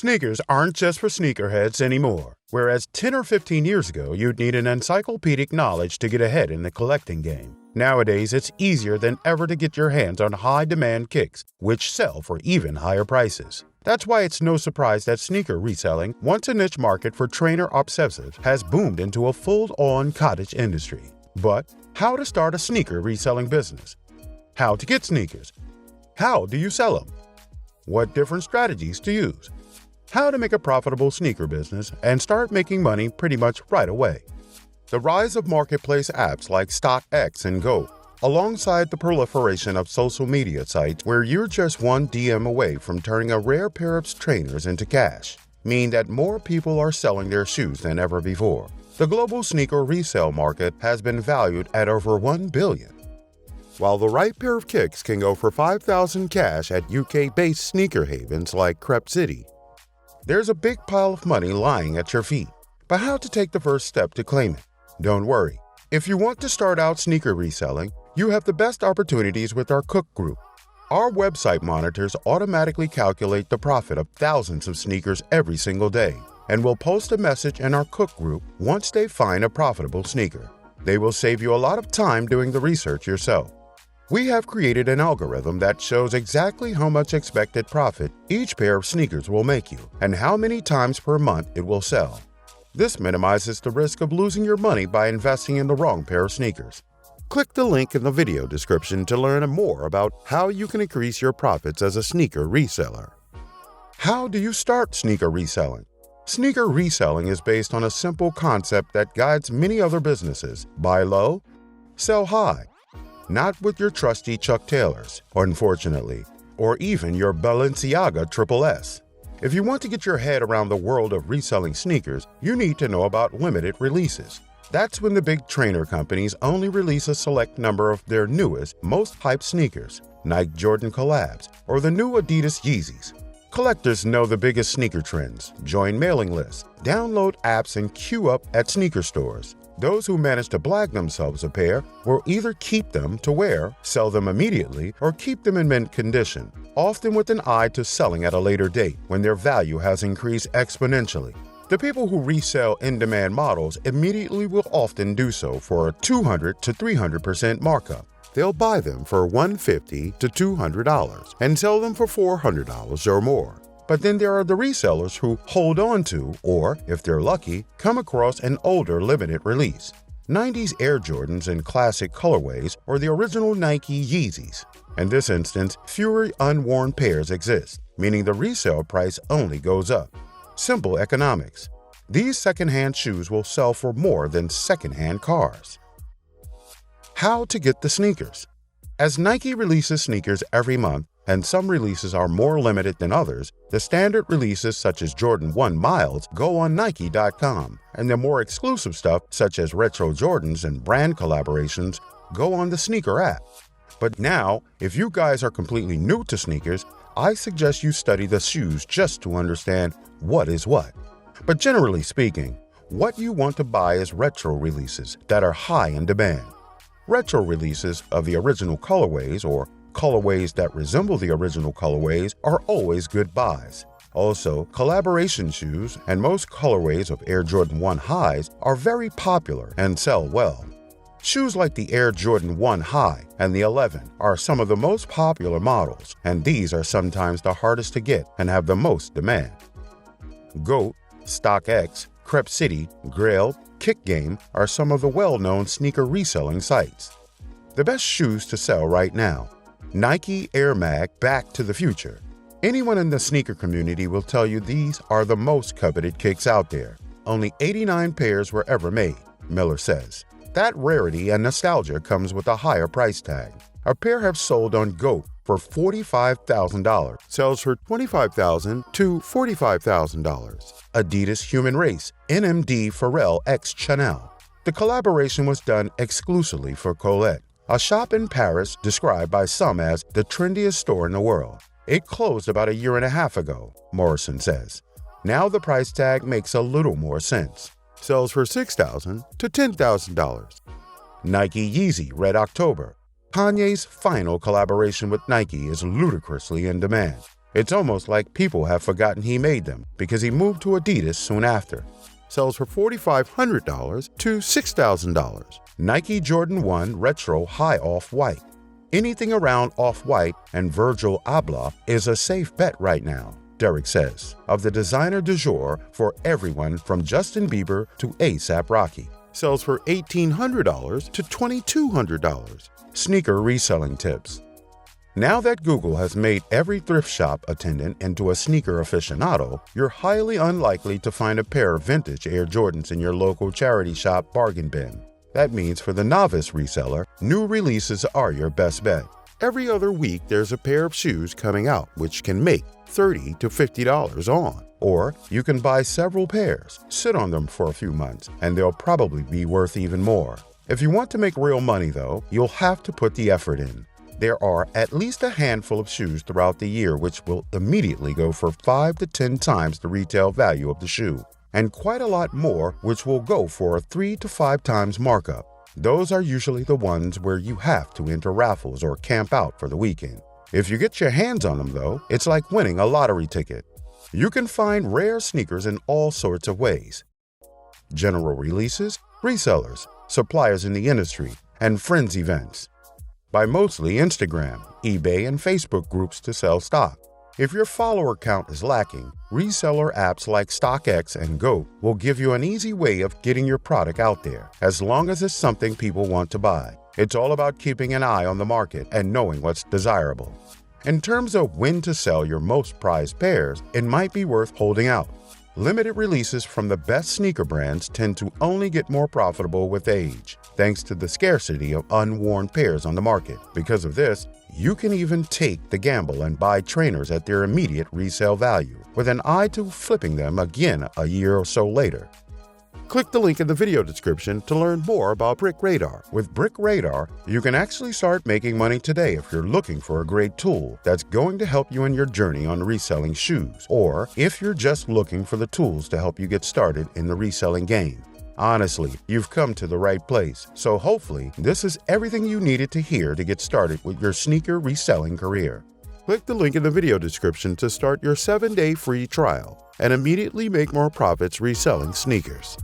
Sneakers aren't just for sneakerheads anymore. Whereas 10 or 15 years ago, you'd need an encyclopedic knowledge to get ahead in the collecting game. Nowadays, it's easier than ever to get your hands on high-demand kicks, which sell for even higher prices. That's why it's no surprise that sneaker reselling, once a niche market for trainer obsessives, has boomed into a full-on cottage industry. But how to start a sneaker reselling business? How to get sneakers? How do you sell them? What different strategies to use? How to make a profitable sneaker business and start making money pretty much right away. The rise of marketplace apps like StockX and Go, alongside the proliferation of social media sites where you're just one DM away from turning a rare pair of trainers into cash, mean that more people are selling their shoes than ever before. The global sneaker resale market has been valued at over $1 billion. While the right pair of kicks can go for $5,000 cash at UK-based sneaker havens like Crep City, there's a big pile of money lying at your feet. But how to take the first step to claim it? Don't worry. If you want to start out sneaker reselling, you have the best opportunities with our Cook Group. Our website monitors automatically calculate the profit of thousands of sneakers every single day and will post a message in our Cook Group once they find a profitable sneaker. They will save you a lot of time doing the research yourself. We have created an algorithm that shows exactly how much expected profit each pair of sneakers will make you and how many times per month it will sell. This minimizes the risk of losing your money by investing in the wrong pair of sneakers. Click the link in the video description to learn more about how you can increase your profits as a sneaker reseller. How do you start sneaker reselling? Sneaker reselling is based on a simple concept that guides many other businesses: buy low, sell high. Not with your trusty Chuck Taylors, unfortunately, or even your Balenciaga SSS. If you want to get your head around the world of reselling sneakers, you need to know about limited releases. That's when the big trainer companies only release a select number of their newest, most hyped sneakers, Nike Jordan collabs, or the new Adidas Yeezys. Collectors know the biggest sneaker trends, join mailing lists, download apps, and queue up at sneaker stores. Those who manage to blag themselves a pair will either keep them to wear, sell them immediately, or keep them in mint condition, often with an eye to selling at a later date when their value has increased exponentially. The people who resell in-demand models immediately will often do so for a 200 to 300% markup. They'll buy them for $150 to $200 and sell them for $400 or more. But then there are the resellers who hold on to, or, if they're lucky, come across an older limited release. 90s Air Jordans in classic colorways or the original Nike Yeezys. In this instance, fewer unworn pairs exist, meaning the resale price only goes up. Simple economics. These secondhand shoes will sell for more than secondhand cars. How to get the sneakers? As Nike releases sneakers every month, and some releases are more limited than others, the standard releases such as Jordan 1 Miles go on Nike.com, and the more exclusive stuff such as retro Jordans and brand collaborations go on the sneaker app. But now, if you guys are completely new to sneakers, I suggest you study the shoes just to understand what is what. But generally speaking, what you want to buy is retro releases that are high in demand. Retro releases of the original colorways or colorways that resemble the original colorways are always good buys. Also, collaboration shoes and most colorways of Air Jordan 1 highs are very popular and sell well. Shoes like the Air Jordan 1 High and the 11 are some of the most popular models, and these are sometimes the hardest to get and have the most demand. GOAT, StockX, Crep City, Grail, Kick Game are some of the well-known sneaker reselling sites. The best shoes to sell right now: Nike Air Mag Back to the Future. Anyone in the sneaker community will tell you these are the most coveted kicks out there. Only 89 pairs were ever made, Miller says. That rarity and nostalgia comes with a higher price tag. A pair have sold on GOAT for $45,000, sells for $25,000 to $45,000. Adidas Human Race, NMD Pharrell x Chanel. The collaboration was done exclusively for Colette, a shop in Paris described by some as the trendiest store in the world. It closed about a year and a half ago, Morrison says. Now the price tag makes a little more sense. Sells for $6,000 to $10,000. Nike Yeezy Red October. Kanye's final collaboration with Nike is ludicrously in demand. It's almost like people have forgotten he made them because he moved to Adidas soon after. Sells for $4,500 to $6,000. Nike Jordan 1 Retro High Off-White. Anything around Off-White and Virgil Abloh is a safe bet right now, Derek says, of the designer du jour for everyone from Justin Bieber to A$AP Rocky. Sells for $1,800 to $2,200. Sneaker reselling tips. Now that Google has made every thrift shop attendant into a sneaker aficionado, you're highly unlikely to find a pair of vintage Air Jordans in your local charity shop bargain bin. That means for the novice reseller, new releases are your best bet. Every other week there's a pair of shoes coming out which can make $30 to $50 on. Or you can buy several pairs, sit on them for a few months, and they'll probably be worth even more. If you want to make real money though, you'll have to put the effort in. There are at least a handful of shoes throughout the year which will immediately go for 5 to 10 times the retail value of the shoe, and quite a lot more which will go for a 3 to 5 times markup. Those are usually the ones where you have to enter raffles or camp out for the weekend. If you get your hands on them though, it's like winning a lottery ticket. You can find rare sneakers in all sorts of ways. General releases, resellers, suppliers in the industry, and friends events. By mostly Instagram, eBay, and Facebook groups to sell stock. If your follower count is lacking, reseller apps like StockX and Goat will give you an easy way of getting your product out there, as long as it's something people want to buy. It's all about keeping an eye on the market and knowing what's desirable. In terms of when to sell your most prized pairs, it might be worth holding out. Limited releases from the best sneaker brands tend to only get more profitable with age, thanks to the scarcity of unworn pairs on the market. Because of this, you can even take the gamble and buy trainers at their immediate resale value, with an eye to flipping them again a year or so later. Click the link in the video description to learn more about BrickRadar. With BrickRadar, you can actually start making money today if you're looking for a great tool that's going to help you in your journey on reselling shoes, or if you're just looking for the tools to help you get started in the reselling game. Honestly, you've come to the right place, so hopefully this is everything you needed to hear to get started with your sneaker reselling career. Click the link in the video description to start your 7-day free trial and immediately make more profits reselling sneakers.